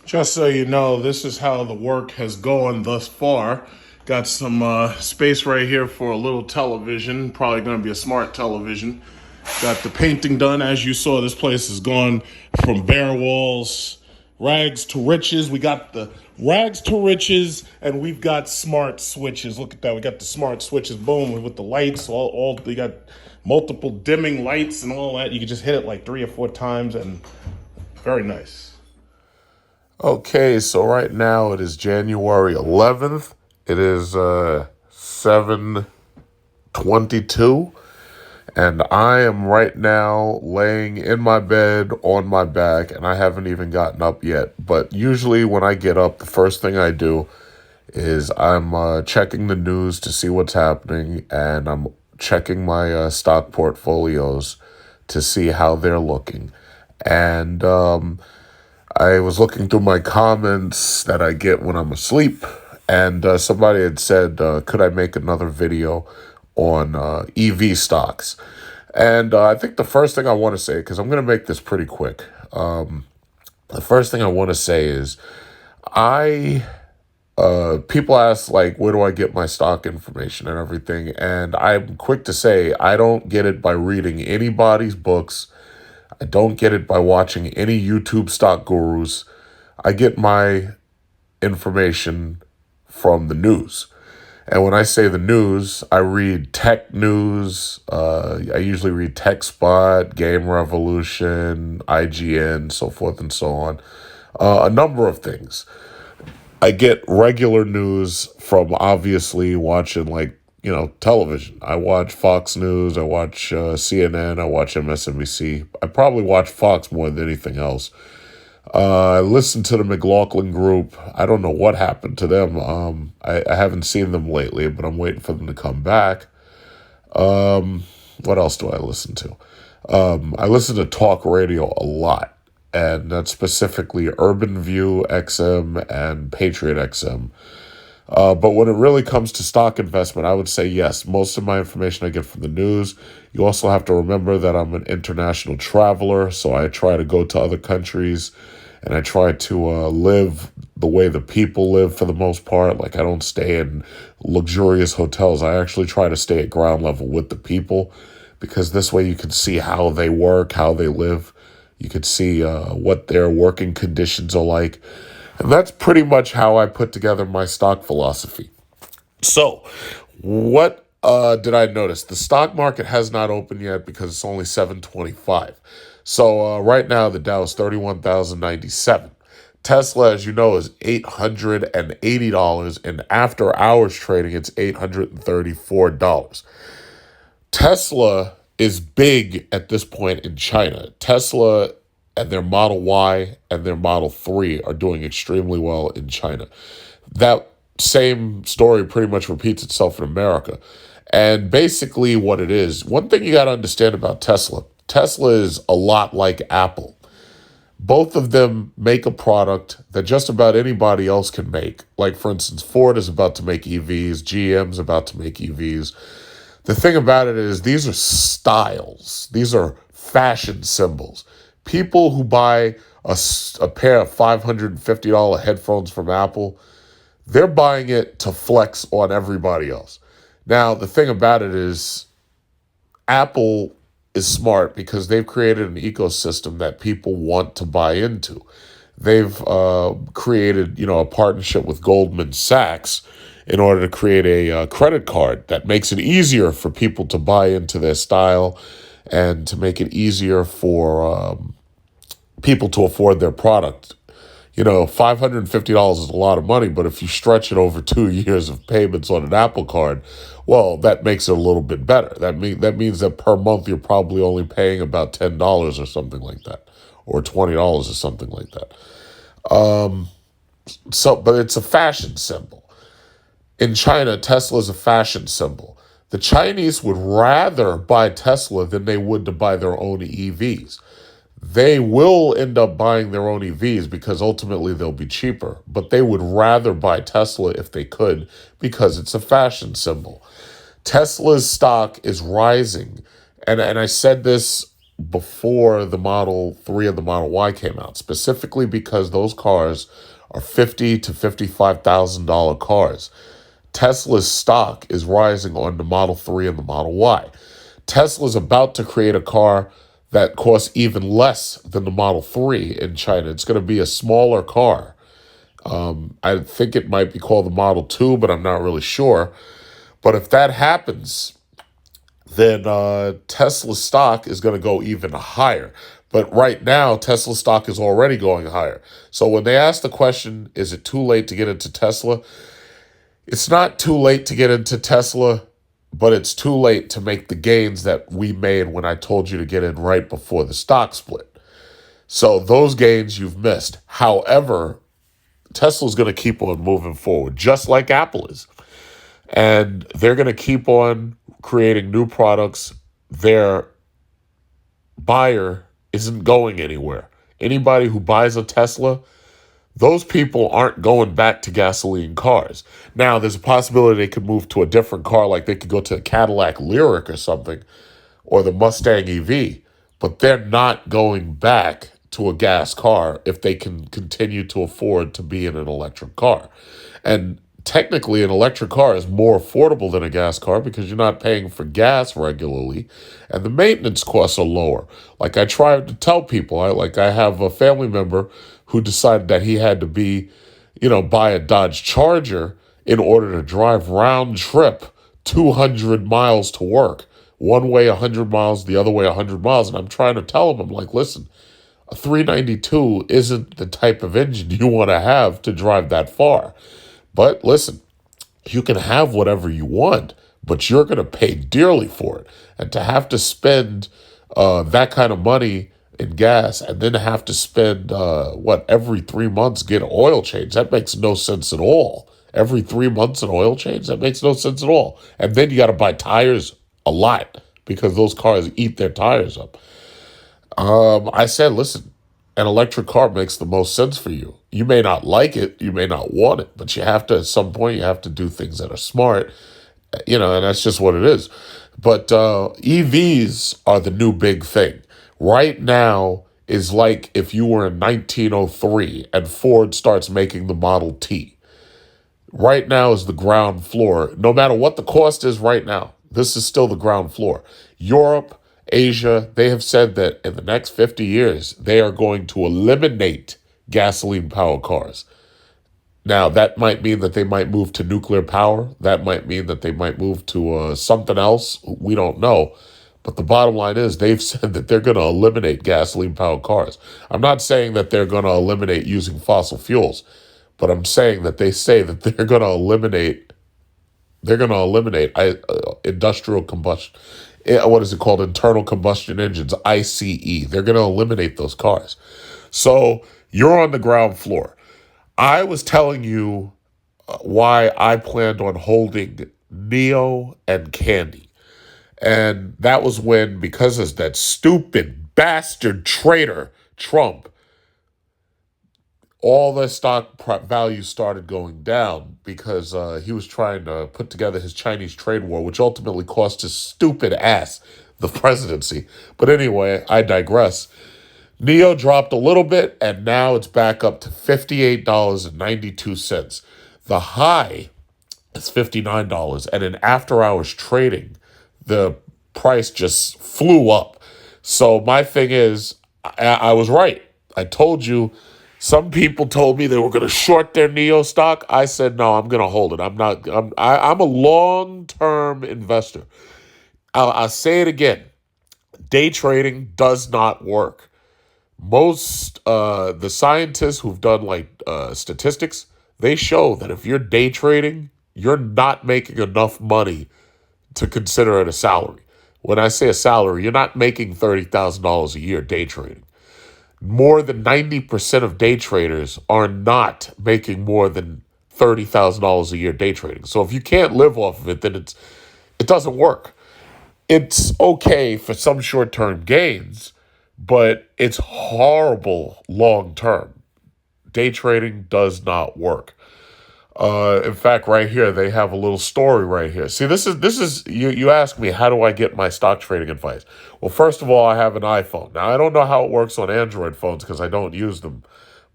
Just so you know, this is how the work has gone thus far. Got some space right here for a little television, probably going to be a smart television. Got the painting done. As you saw, this place has gone from bare walls, rags to riches. We got the rags to riches, and we've got smart switches. Look at that. We got the smart switches, boom, with the lights. We got multiple dimming lights and all that. You can just hit it like 3 or 4 times, and very nice. Okay, so right now it is January 11th. It is 7:22, and I am right now laying in my bed on my back, and I haven't even gotten up yet. But usually when I get up, the first thing I do is I'm checking the news to see what's happening, and I'm checking my stock portfolios to see how they're looking. And I was looking through my comments that I get when I'm asleep, and somebody had said, could I make another video on EV stocks? And I think the first thing I want to say, because I'm going to make this pretty quick, the first thing I want to say is people ask, like, where do I get my stock information and everything? And I'm quick to say, I don't get it by reading anybody's books. I don't get it by watching any YouTube stock gurus. I get my information from the news. And when I say the news, I read tech news. I usually read TechSpot, Game Revolution, IGN, so forth and so on. A number of things. I get regular news from obviously watching television. I watch Fox News, I watch CNN, I watch MSNBC. I probably watch Fox more than anything else. I listen to the McLaughlin Group. I don't know what happened to them. I haven't seen them lately, but I'm waiting for them to come back. What else do I listen to? I listen to talk radio a lot, and that's specifically Urban View XM and Patriot XM. But when it really comes to stock investment, I would say yes. Most of my information I get from the news. You also have to remember that I'm an international traveler, so I try to go to other countries, and I try to live the way the people live for the most part. Like, I don't stay in luxurious hotels. I actually try to stay at ground level with the people, because this way you can see how they work, how they live. You could see what their working conditions are like. And that's pretty much how I put together my stock philosophy. So, what did I notice? The stock market has not opened yet because it's only 7:25. So, right now, the Dow is 31,097. Tesla, as you know, is $880. And after hours trading, it's $834. Tesla is big at this point in China. Tesla and their Model Y and their Model 3 are doing extremely well in China. That same story pretty much repeats itself in America. And basically what it is, one thing you got to understand about Tesla is a lot like Apple. Both of them make a product that just about anybody else can make. Like, for instance, Ford is about to make EVs, GM's about to make EVs. The thing about it is these are styles. These are fashion symbols. People who buy a pair of $550 headphones from Apple, they're buying it to flex on everybody else. Now, the thing about it is Apple is smart because they've created an ecosystem that people want to buy into. They've created, a partnership with Goldman Sachs in order to create a credit card that makes it easier for people to buy into their style and to make it easier for people to afford their product. $550 is a lot of money, but if you stretch it over 2 years of payments on an Apple card, well, that makes it a little bit better. That means that per month you're probably only paying about $10 or something like that, or $20 or something like that. But it's a fashion symbol. In China, Tesla is a fashion symbol. The Chinese would rather buy Tesla than they would to buy their own EVs. They will end up buying their own EVs because ultimately they'll be cheaper, but they would rather buy Tesla if they could because it's a fashion symbol. Tesla's stock is rising, and I said this before the Model 3 and the Model Y came out, specifically because those cars are $50,000 to $55,000 cars. Tesla's stock is rising on the Model 3 and the Model Y. Tesla's about to create a car that costs even less than the Model 3 in China. It's going to be a smaller car. I think it might be called the Model 2, but I'm not really sure. But if that happens, then Tesla stock is going to go even higher. But right now, Tesla stock is already going higher. So when they ask the question, is it too late to get into Tesla? It's not too late to get into Tesla, but it's too late to make the gains that we made when I told you to get in right before the stock split. So those gains you've missed. However, Tesla's going to keep on moving forward, just like Apple is. And they're going to keep on creating new products. Their buyer isn't going anywhere. Anybody who buys a Tesla, those people aren't going back to gasoline cars. Now, there's a possibility they could move to a different car, like they could go to a Cadillac Lyric or something, or the Mustang EV, but they're not going back to a gas car if they can continue to afford to be in an electric car. And technically, an electric car is more affordable than a gas car because you're not paying for gas regularly, and the maintenance costs are lower. Like I try to tell people, I have a family member who decided that he had to buy a Dodge Charger in order to drive round trip 200 miles to work. One way 100 miles, the other way 100 miles. And I'm trying to tell him, I'm like, listen, a 392 isn't the type of engine you want to have to drive that far. But listen, you can have whatever you want, but you're going to pay dearly for it. And to have to spend that kind of money in gas and then have to spend, every 3 months get an oil change, that makes no sense at all. Every 3 months an oil change, that makes no sense at all. And then you got to buy tires a lot because those cars eat their tires up. I said, listen, an electric car makes the most sense for you. You may not like it, you may not want it, but you have to, at some point, you have to do things that are smart, and that's just what it is. But EVs are the new big thing. Right now is like if you were in 1903 and Ford starts making the Model T. Right now is the ground floor. No matter what the cost is right now, this is still the ground floor. Europe, Asia, they have said that in the next 50 years, they are going to eliminate gasoline-powered cars. Now, that might mean that they might move to nuclear power. That might mean that they might move to something else. We don't know. But the bottom line is they've said that they're going to eliminate gasoline-powered cars. I'm not saying that they're going to eliminate using fossil fuels, but I'm saying that they say that they're going to eliminate industrial combustion. What is it called? Internal combustion engines, ICE. They're going to eliminate those cars. So you're on the ground floor. I was telling you why I planned on holding Neo and Candy. And that was when, because of that stupid bastard traitor, Trump, all the stock values started going down because he was trying to put together his Chinese trade war, which ultimately cost his stupid ass the presidency. But anyway, I digress. Neo dropped a little bit, and now it's back up to $58.92. The high is $59, and in after-hours trading, the price just flew up. So my thing is, I was right. I told you. Some people told me they were going to short their Neo stock. I said, no, I'm going to hold it. I'm a long-term investor. I'll say it again. Day trading does not work. Most the scientists who've done statistics, they show that if you're day trading, you're not making enough money to consider it a salary. When I say a salary, you're not making $30,000 a year day trading. More than 90% of day traders are not making more than $30,000 a year day trading. So if you can't live off of it, then it doesn't work. It's okay for some short-term gains, but it's horrible long-term. Day trading does not work. In fact, right here they have a little story right here. See, this is you. You ask me, how do I get my stock trading advice? Well, first of all, I have an iPhone. Now I don't know how it works on Android phones because I don't use them,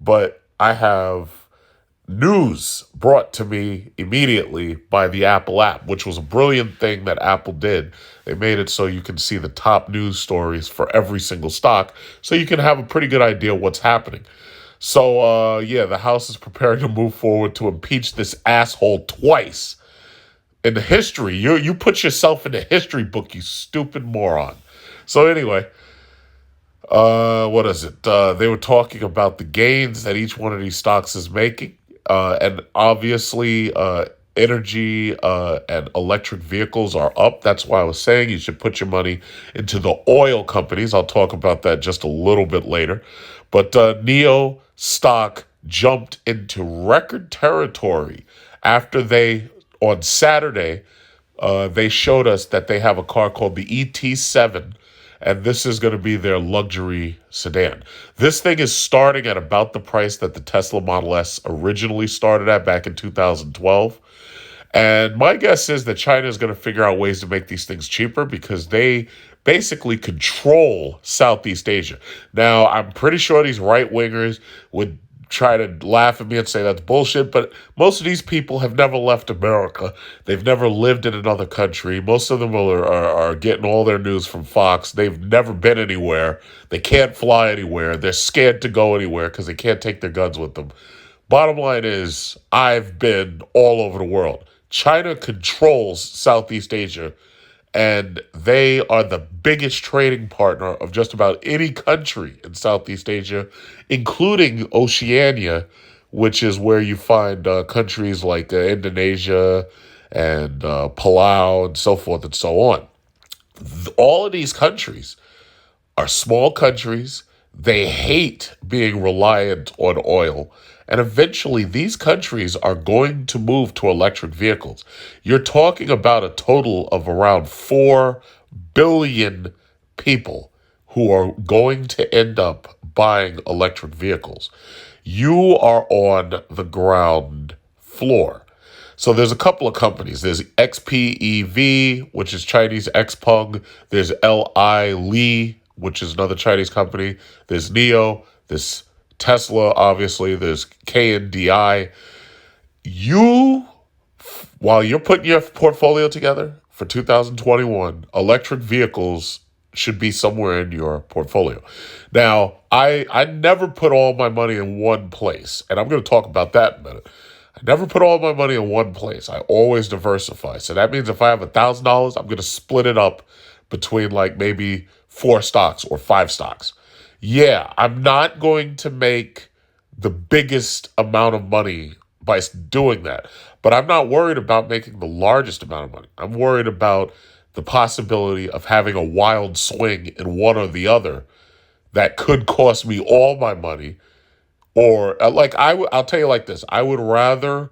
but I have news brought to me immediately by the Apple app, which was a brilliant thing that Apple did. They made it so you can see the top news stories for every single stock, so you can have a pretty good idea what's happening. So, yeah, the House is preparing to move forward to impeach this asshole twice in the history. You put yourself in the history book, you stupid moron. So anyway, what is it? They were talking about the gains that each one of these stocks is making, and obviously, energy and electric vehicles are up. That's why I was saying you should put your money into the oil companies. I'll talk about that just a little bit later. But Neo stock jumped into record territory after on Saturday, they showed us that they have a car called the ET7, and this is going to be their luxury sedan. This thing is starting at about the price that the Tesla Model S originally started at back in 2012. And my guess is that China is going to figure out ways to make these things cheaper because they basically control Southeast Asia. Now, I'm pretty sure these right wingers would try to laugh at me and say that's bullshit, but most of these people have never left America. They've never lived in another country. Most of them are getting all their news from Fox. They've never been anywhere. They can't fly anywhere. They're scared to go anywhere because they can't take their guns with them. Bottom line is, I've been all over the world. China controls Southeast Asia, and they are the biggest trading partner of just about any country in Southeast Asia, including Oceania, which is where you find countries like Indonesia and Palau and so forth and so on. All of these countries are small countries. They hate being reliant on oil. And eventually, these countries are going to move to electric vehicles. You're talking about a total of around 4 billion people who are going to end up buying electric vehicles. You are on the ground floor. So there's a couple of companies. There's XPEV, which is Chinese Xpeng. There's Li Li, which is another Chinese company. There's Neo. There's Tesla, obviously. There's KNDI. While you're putting your portfolio together for 2021, electric vehicles should be somewhere in your portfolio. Now, I never put all my money in one place, and I'm going to talk about that in a minute. I never put all my money in one place. I always diversify. So that means if I have $1,000, I'm going to split it up between like maybe 4 stocks or 5 stocks. Yeah, I'm not going to make the biggest amount of money by doing that. But I'm not worried about making the largest amount of money. I'm worried about the possibility of having a wild swing in one or the other that could cost me all my money. Or I'll tell you like this. I would rather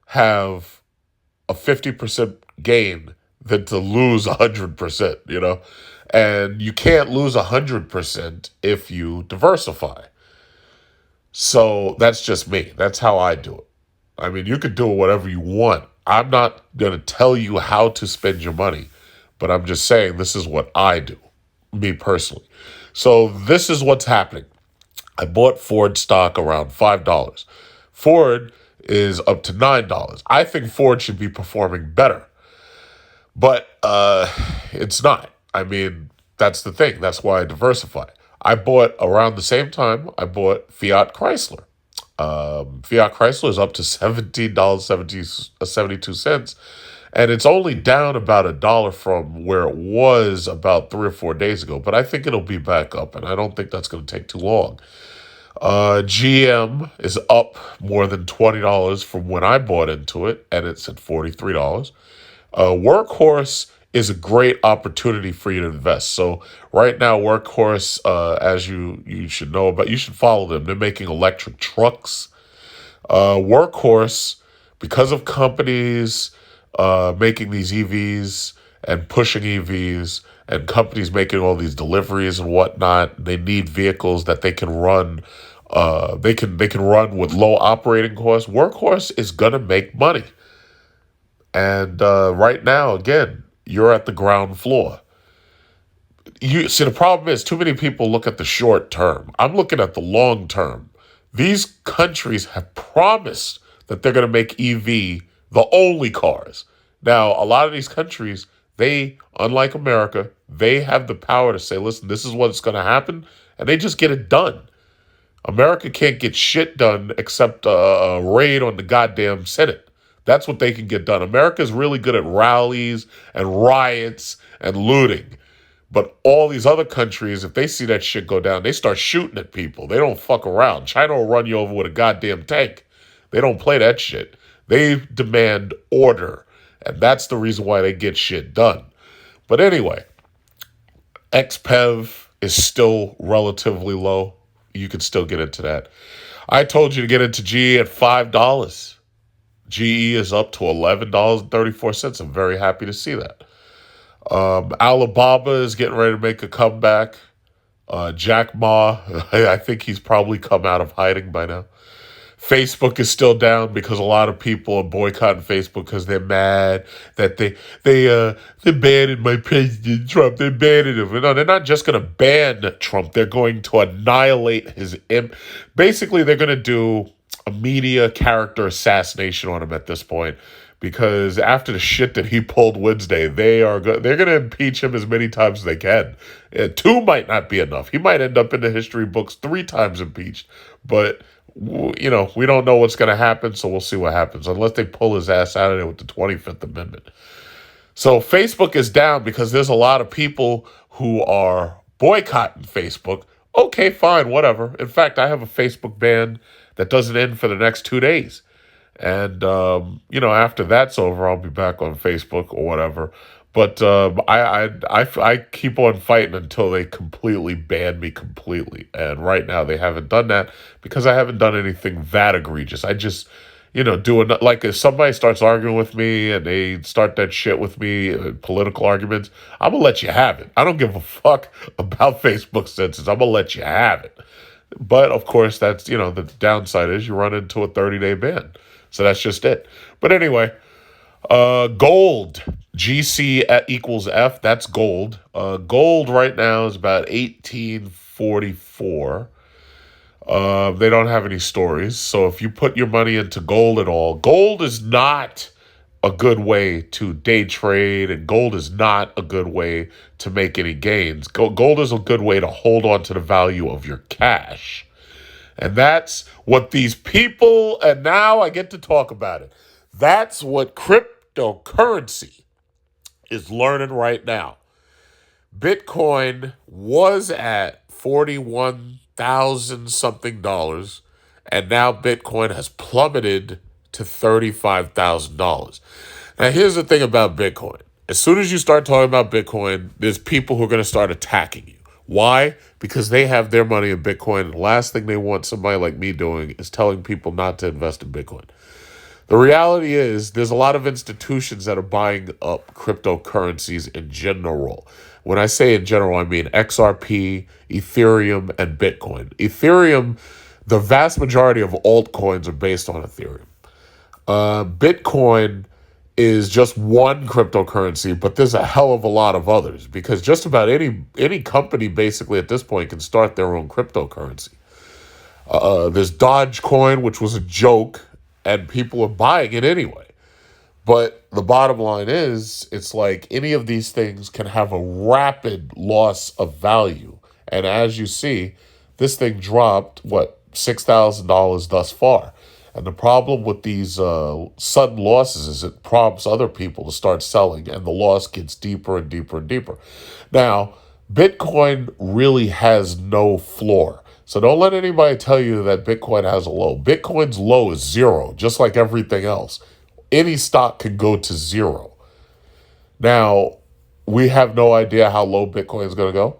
have a 50% gain than to lose 100%, And you can't lose 100% if you diversify. So that's just me. That's how I do it. I mean, you could do whatever you want. I'm not going to tell you how to spend your money, but I'm just saying this is what I do, me personally. So this is what's happening. I bought Ford stock around $5. Ford is up to $9. I think Ford should be performing better, but it's not. I mean, that's the thing. That's why I diversify. I bought around the same time I bought Fiat Chrysler. Fiat Chrysler is up to $17.72, and it's only down about $1 from where it was about 3 or 4 days ago. But I think it'll be back up, and I don't think that's going to take too long. GM is up more than $20 from when I bought into it, and it's at $43. Workhorse is a great opportunity for you to invest. So right now, Workhorse, as you should know about, you should follow them. They're making electric trucks. Workhorse, because of companies making these EVs and pushing EVs and companies making all these deliveries and whatnot, they need vehicles that they can run They can run with low operating costs. Workhorse is gonna make money, and right now, again, you're at the ground floor. You see, the problem is too many people look at the short term. I'm looking at the long term. These countries have promised that they're going to make EV the only cars. Now, a lot of these countries, they, unlike America, they have the power to say, listen, this is what's going to happen, and they just get it done. America can't get shit done except a raid on the goddamn Senate. That's what they can get done. America's really good at rallies and riots and looting. But all these other countries, if they see that shit go down, they start shooting at people. They don't fuck around. China will run you over with a goddamn tank. They don't play that shit. They demand order. And that's the reason why they get shit done. But anyway, XPEV is still relatively low. You can still get into that. I told you to get into GE at $5. GE is up to $11.34. I'm very happy to see that. Alibaba is getting ready to make a comeback. Jack Ma, I think he's probably come out of hiding by now. Facebook is still down because a lot of people are boycotting Facebook because they're mad that they banned my President Trump. They banned him. No, they're not just going to ban Trump. They're going to annihilate his basically, they're going to do a media character assassination on him at this point. Because after the shit that he pulled Wednesday, they're going to impeach him as many times as they can. 2 might not be enough. He might end up in the history books 3 times impeached. But, we don't know what's going to happen, so we'll see what happens. Unless they pull his ass out of there with the 25th Amendment. So Facebook is down because there's a lot of people who are boycotting Facebook. Okay, fine, whatever. In fact, I have a Facebook ban that doesn't end for the next 2 days. And, after that's over, I'll be back on Facebook or whatever. But I keep on fighting until they completely ban me completely. And right now they haven't done that because I haven't done anything that egregious. I just, like if somebody starts arguing with me and they start that shit with me, political arguments, I'm going to let you have it. I don't give a fuck about Facebook censors. I'm going to let you have it. But, of course, that's, the downside is you run into a 30-day ban. So that's just it. But anyway, gold, GC equals F, that's gold. Gold right now is about 1844. They don't have any stories. So if you put your money into gold at all, gold is not a good way to day trade, and gold is not a good way to make any gains. Gold is a good way to hold on to the value of your cash. And that's what these people, and now I get to talk about it. That's what cryptocurrency is learning right now. Bitcoin was at 41,000 something dollars, and now Bitcoin has plummeted to $35,000. Now, here's the thing about Bitcoin. As soon as you start talking about Bitcoin, there's people who are going to start attacking you. Why? Because they have their money in Bitcoin. And the last thing they want somebody like me doing is telling people not to invest in Bitcoin. The reality is there's a lot of institutions that are buying up cryptocurrencies in general. When I say in general, I mean XRP, Ethereum, and Bitcoin. Ethereum, the vast majority of altcoins are based on Ethereum. Bitcoin is just one cryptocurrency, but there's a hell of a lot of others because just about any company basically at this point can start their own cryptocurrency. There's Dogecoin, which was a joke, and people are buying it anyway. But the bottom line is, it's like any of these things can have a rapid loss of value. And as you see, this thing dropped, $6,000 thus far. And the problem with these sudden losses is it prompts other people to start selling, and the loss gets deeper and deeper and deeper. Now, Bitcoin really has no floor. So don't let anybody tell you that Bitcoin has a low. Bitcoin's low is 0, just like everything else. Any stock can go to 0. Now, we have no idea how low Bitcoin is going to go.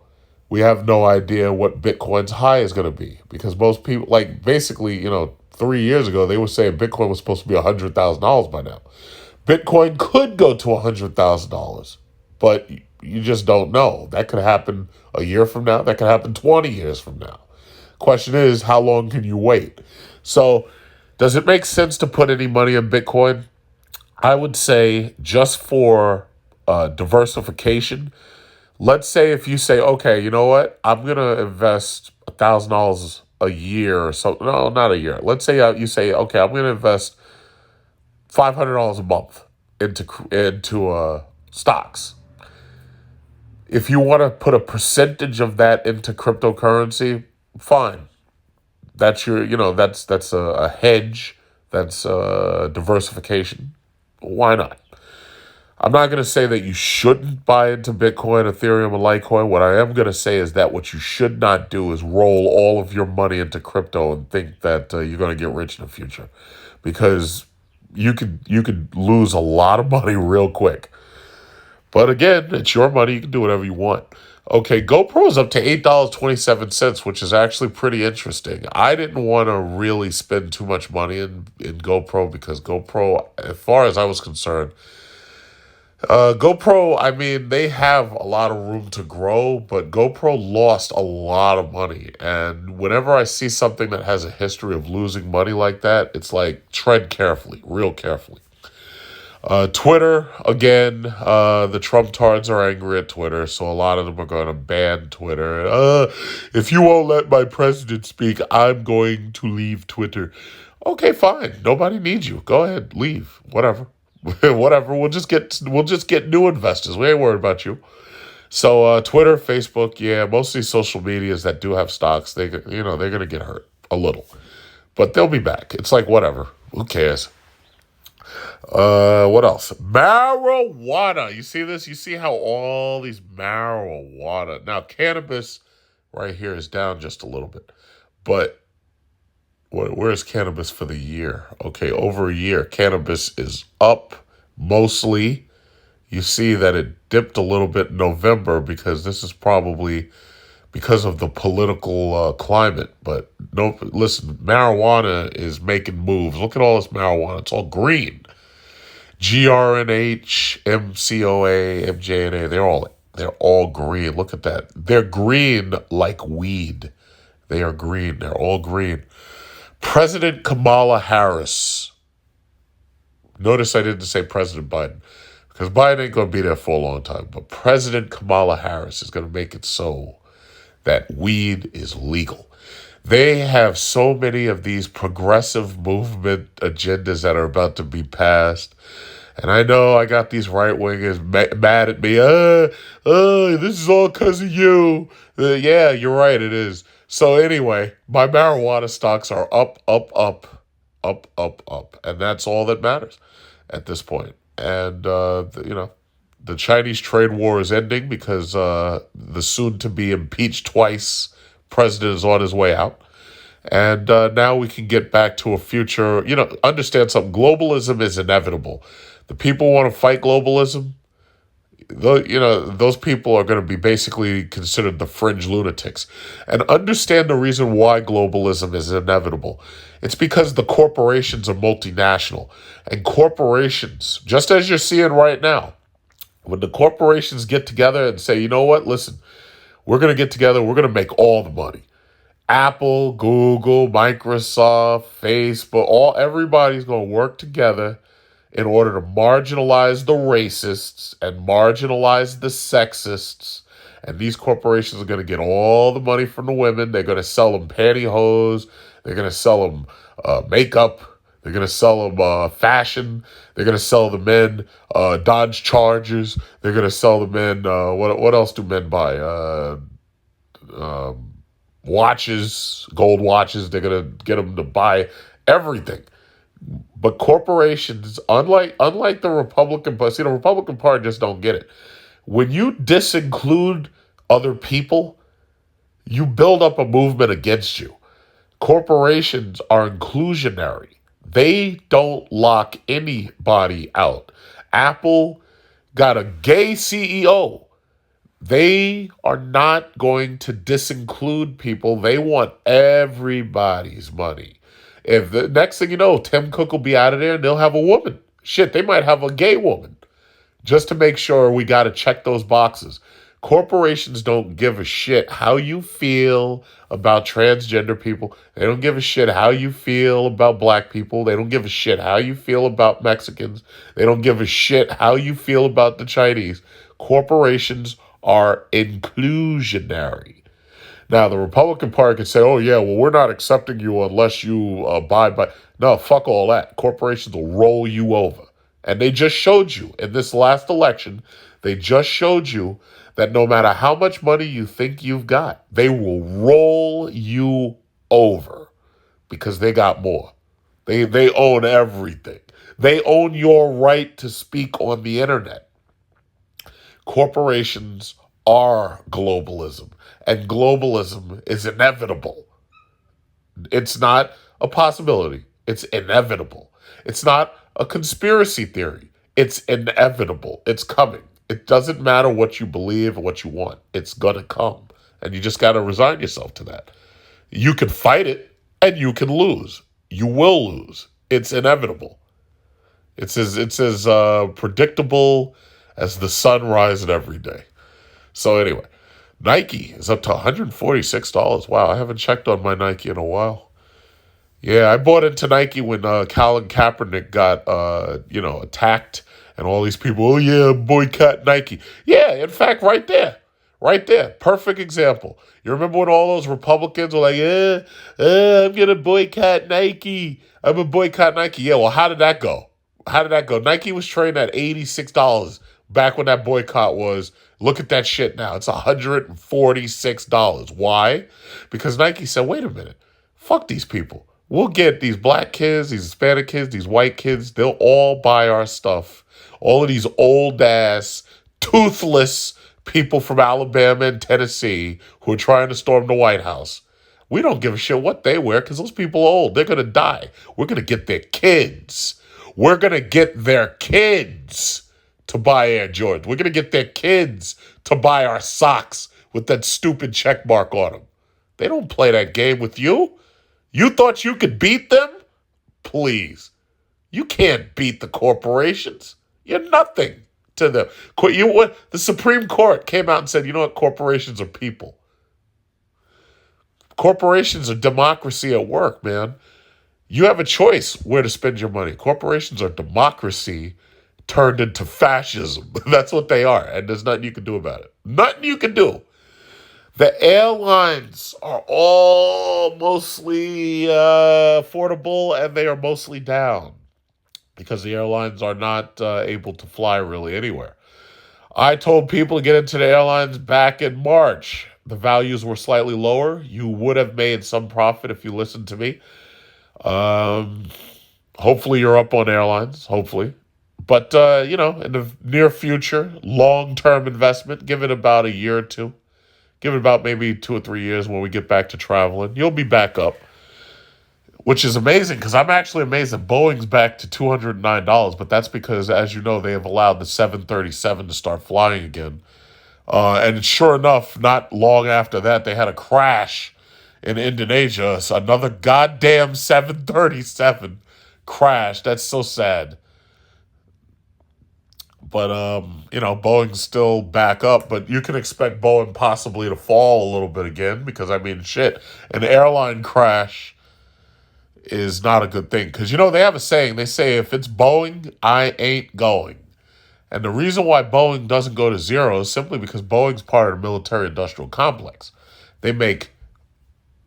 We have no idea what Bitcoin's high is going to be because most people, basically, 3 years ago, they were saying Bitcoin was supposed to be $100,000 by now. Bitcoin could go to $100,000, but you just don't know. That could happen a year from now. That could happen 20 years from now. Question is, how long can you wait? So, does it make sense to put any money in Bitcoin? I would say just for diversification. Let's say if you say, okay, you know what? I'm going to invest $1,000 a year or so. No, not a year. Let's say you say, okay, I'm going to invest $500 a month into stocks. If you want to put a percentage of that into cryptocurrency, fine. That's that's a hedge. That's diversification. Why not? I'm not going to say that you shouldn't buy into Bitcoin, Ethereum, and Litecoin. What I am going to say is that what you should not do is roll all of your money into crypto and think that you're going to get rich in the future, because you could lose a lot of money real quick. But again, it's your money. You can do whatever you want. Okay, GoPro is up to $8.27, which is actually pretty interesting. I didn't want to really spend too much money in GoPro because GoPro, as far as I was concerned, GoPro, I mean, they have a lot of room to grow, but GoPro lost a lot of money. And whenever I see something that has a history of losing money like that, it's like tread carefully, real carefully. Twitter, again, the Trump tards are angry at Twitter, so a lot of them are going to ban Twitter. If you won't let my president speak, I'm going to leave Twitter. Okay, fine. Nobody needs you. Go ahead, leave. Whatever. Whatever. We'll just get new investors. We ain't worried about you. So Twitter, Facebook, yeah, most of these social medias that do have stocks, they're gonna get hurt a little, but they'll be back. It's like whatever. Who cares? What else? Marijuana. You see this? You see how all these marijuana. Now, cannabis right here is down just a little bit. But where's cannabis for the year? Okay, over a year, cannabis is up mostly. You see that it dipped a little bit in November because this is probably because of the political climate. But no, listen, marijuana is making moves. Look at all this marijuana. It's all green. GRNH, MCOA, MJNA, they're all green. Look at that. They're green like weed. They are green. They're all green. President Kamala Harris. Notice I didn't say President Biden, because Biden ain't going to be there for a long time. But President Kamala Harris is going to make it so that weed is legal. They have so many of these progressive movement agendas that are about to be passed. And I know I got these right-wingers mad at me. This is all because of you. Yeah, you're right, it is. So anyway, my marijuana stocks are up, up, up, up, up, up. And that's all that matters at this point. And, the Chinese trade war is ending because the soon-to-be impeached twice president is on his way out. And now we can get back to a future, understand something. Globalism is inevitable. The people want to fight globalism. Those people are going to be basically considered the fringe lunatics. And understand the reason why globalism is inevitable. It's because the corporations are multinational. And corporations, just as you're seeing right now, when the corporations get together and say, you know what, listen, we're going to get together, we're going to make all the money. Apple, Google, Microsoft, Facebook, everybody's going to work together in order to marginalize the racists and marginalize the sexists. And these corporations are going to get all the money from the women. They're going to sell them pantyhose. They're going to sell them makeup. They're going to sell them fashion. They're going to sell the men Dodge Chargers. They're going to sell the men, what else do men buy? Watches, gold watches. They're going to get them to buy everything. But corporations, unlike the Republican Party, the Republican Party just don't get it. When you disinclude other people, you build up a movement against you. Corporations are inclusionary. They don't lock anybody out. Apple got a gay CEO. They are not going to disinclude people. They want everybody's money. If the next thing you know, Tim Cook will be out of there and they'll have a woman. Shit, they might have a gay woman just to make sure we got to check those boxes. Corporations don't give a shit how you feel about transgender people. They don't give a shit how you feel about black people. They don't give a shit how you feel about Mexicans. They don't give a shit how you feel about the Chinese. Corporations are inclusionary. Now, the Republican Party could say, oh, yeah, well, we're not accepting you unless you abide by. No, fuck all that. Corporations will roll you over. And they just showed you in this last election, they just showed you that no matter how much money you think you've got, they will roll you over because they got more. They own everything. They own your right to speak on the internet. Corporations are globalism, and globalism is inevitable. It's not a possibility. It's inevitable. It's not a conspiracy theory. It's inevitable. It's coming. It doesn't matter what you believe or what you want. It's going to come. And you just got to resign yourself to that. You can fight it and you can lose. You will lose. It's inevitable. It's as predictable as the sun rising every day. So anyway, Nike is up to $146. Wow, I haven't checked on my Nike in a while. Yeah, I bought into Nike when Colin Kaepernick got, attacked, and all these people, oh yeah, boycott Nike. Yeah, in fact, right there, perfect example. You remember when all those Republicans were like, I'm gonna boycott Nike. I'm gonna boycott Nike. Yeah, well, how did that go? Nike was trading at $86 back when that boycott was. Look at that shit now. It's $146. Why? Because Nike said, wait a minute, fuck these people. We'll get these black kids, these Hispanic kids, these white kids. They'll all buy our stuff. All of these old-ass, toothless people from Alabama and Tennessee who are trying to storm the White House. We don't give a shit what they wear because those people are old. They're going to die. We're going to get their kids. We're going to get their kids to buy Air Jordans. We're going to get their kids to buy our socks with that stupid check mark on them. They don't play that game with you. You thought you could beat them? Please. You can't beat the corporations. You're nothing to them. The Supreme Court came out and said, you know what? Corporations are people. Corporations are democracy at work, man. You have a choice where to spend your money. Corporations are democracy turned into fascism. That's what they are, and there's nothing you can do about it. Nothing you can do. The airlines are all mostly affordable, and they are mostly down because the airlines are not able to fly really anywhere. I told people to get into the airlines back in March. The values were slightly lower. You would have made some profit if you listened to me. Hopefully you're up on airlines, hopefully. But, in the near future, long-term investment, give it about a year or two. Give it about maybe 2 or 3 years when we get back to traveling. You'll be back up, which is amazing because I'm actually amazed that Boeing's back to $209. But that's because, as you know, they have allowed the 737 to start flying again. And sure enough, not long after that, they had a crash in Indonesia. So another goddamn 737 crash. That's so sad. But, Boeing's still back up. But you can expect Boeing possibly to fall a little bit again because, shit, an airline crash is not a good thing. Because, they have a saying. They say, if it's Boeing, I ain't going. And the reason why Boeing doesn't go to zero is simply because Boeing's part of the military-industrial complex. They make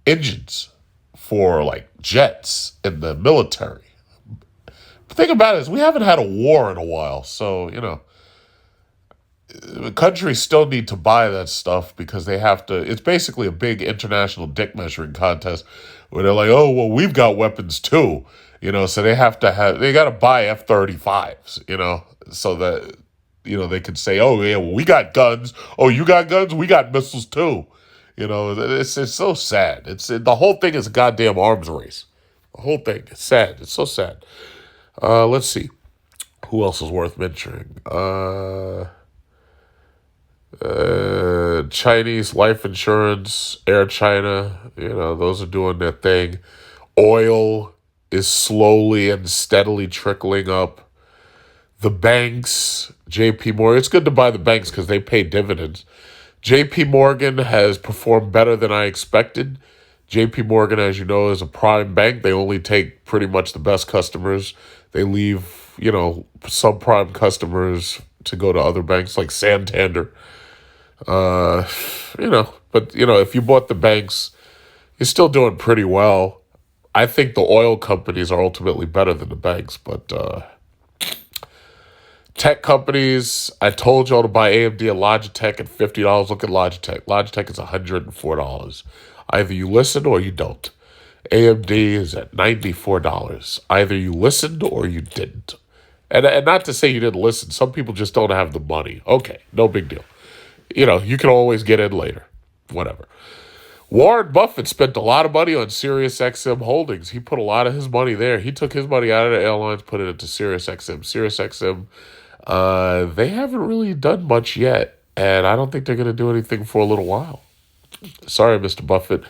engines for, jets in the military. The thing about it is we haven't had a war in a while, so, countries still need to buy that stuff because they have to. It's basically a big international dick measuring contest where they're like, oh, well, we've got weapons too, so they got to buy F-35s, so that, they can say, oh, yeah, well, we got guns. Oh, you got guns? We got missiles too. It's so sad. The whole thing is a goddamn arms race. The whole thing. It's sad. It's so sad. Let's see. Who else is worth mentioning? Chinese life insurance, Air China, those are doing their thing. Oil is slowly and steadily trickling up. The banks, JP Morgan, it's good to buy the banks because they pay dividends. JP Morgan has performed better than I expected. JP Morgan, as you know, is a prime bank. They only take pretty much the best customers. They leave, subprime customers to go to other banks like Santander. If you bought the banks, you're still doing pretty well. I think the oil companies are ultimately better than the banks, but tech companies, I told y'all to buy AMD and Logitech at $50. Look at Logitech. Logitech is $104. Either you listen or you don't. AMD is at $94. Either you listened or you didn't. And not to say you didn't listen. Some people just don't have the money. Okay, no big deal. You can always get in later. Whatever. Warren Buffett spent a lot of money on SiriusXM Holdings. He put a lot of his money there. He took his money out of the airlines, put it into SiriusXM. SiriusXM, they haven't really done much yet, and I don't think they're going to do anything for a little while. Sorry, Mr. Buffett.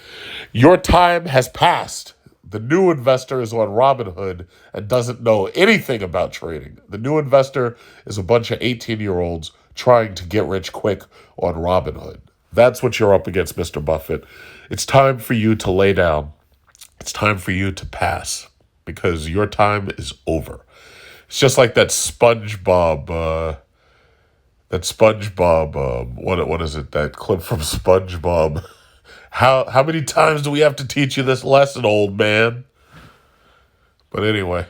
Your time has passed. The new investor is on Robinhood and doesn't know anything about trading. The new investor is a bunch of 18-year-olds trying to get rich quick on Robinhood. That's what you're up against, Mr. Buffett. It's time for you to lay down. It's time for you to pass because your time is over. It's just like that SpongeBob, what is it? That clip from SpongeBob. How many times do we have to teach you this lesson, old man? But anyway,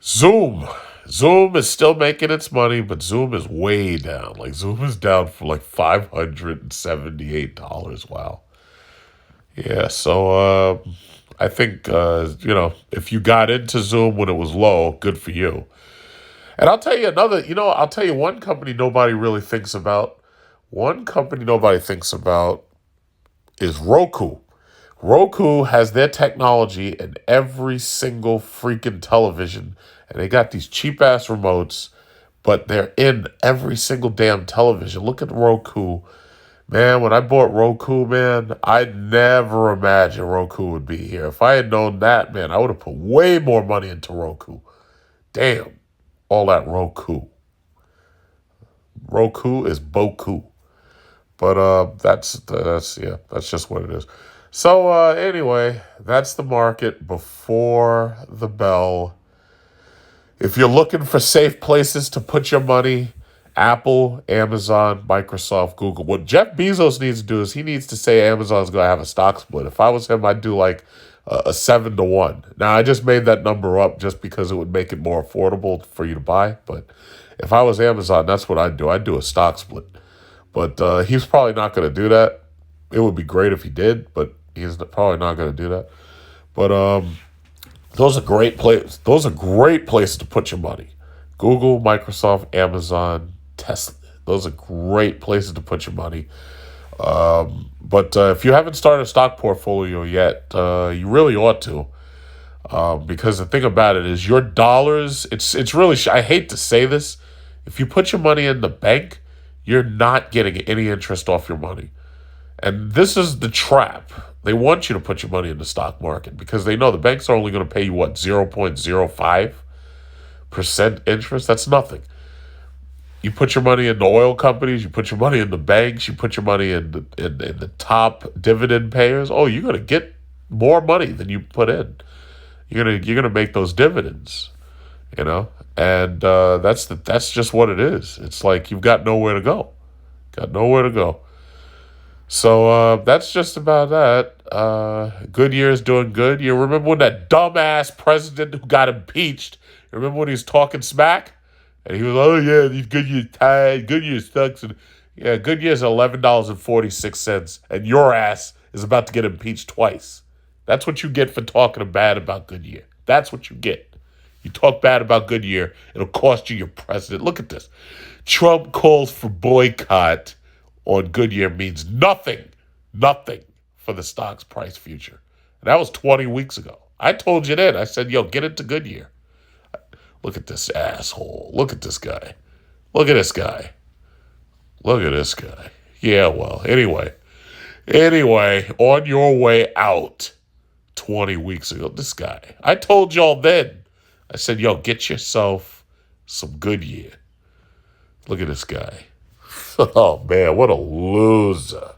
Zoom is still making its money, but Zoom is way down. Like Zoom is down for like $578. Wow. Yeah, so I think if you got into Zoom when it was low, good for you. And I'll tell you one company nobody really thinks about. One company nobody thinks about is Roku. Roku has their technology in every single freaking television, and they got these cheap-ass remotes, but they're in every single damn television. Look at Roku. Man, when I bought Roku, man, I never imagined Roku would be here. If I had known that, man, I would have put way more money into Roku. Damn, all that Roku. Roku is Boku. But that's just what it is. So anyway, that's the market before the bell. If you're looking for safe places to put your money, Apple, Amazon, Microsoft, Google. What Jeff Bezos needs to do is he needs to say Amazon's going to have a stock split. If I was him, I'd do like a 7-1. Now, I just made that number up just because it would make it more affordable for you to buy. But if I was Amazon, that's what I'd do. I'd do a stock split. But he's probably not going to do that. It would be great if he did, but he's probably not going to do that. But those are great places. Those are great places to put your money. Google, Microsoft, Amazon, Tesla. Those are great places to put your money. But if you haven't started a stock portfolio yet, you really ought to. Because the thing about it is your dollars, it's really, I hate to say this, if you put your money in the bank, you're not getting any interest off your money. And this is the trap. They want you to put your money in the stock market because they know the banks are only going to pay you, 0.05% interest? That's nothing. You put your money in the oil companies, you put your money in the banks, you put your money in the top dividend payers. Oh, you're going to get more money than you put in. You're gonna make those dividends, and that's just what it is. It's like you've got nowhere to go. So that's just about that. Goodyear's doing good. You remember when that dumbass president who got impeached, you remember when he was talking smack? And he was, oh yeah, these Goodyear's tied, Goodyear sucks. And yeah, Goodyear's $11.46, and your ass is about to get impeached twice. That's what you get for talking bad about Goodyear. That's what you get. You talk bad about Goodyear, it'll cost you your president. Look at this. Trump calls for boycott on Goodyear means nothing for the stock's price future. And that was 20 weeks ago. I told you then. I said, yo, get into Goodyear. Look at this asshole. Look at this guy. Yeah, well, anyway, on your way out 20 weeks ago, this guy. I told y'all then. I said, yo, get yourself some Goodyear. Look at this guy. Oh man, what a loser.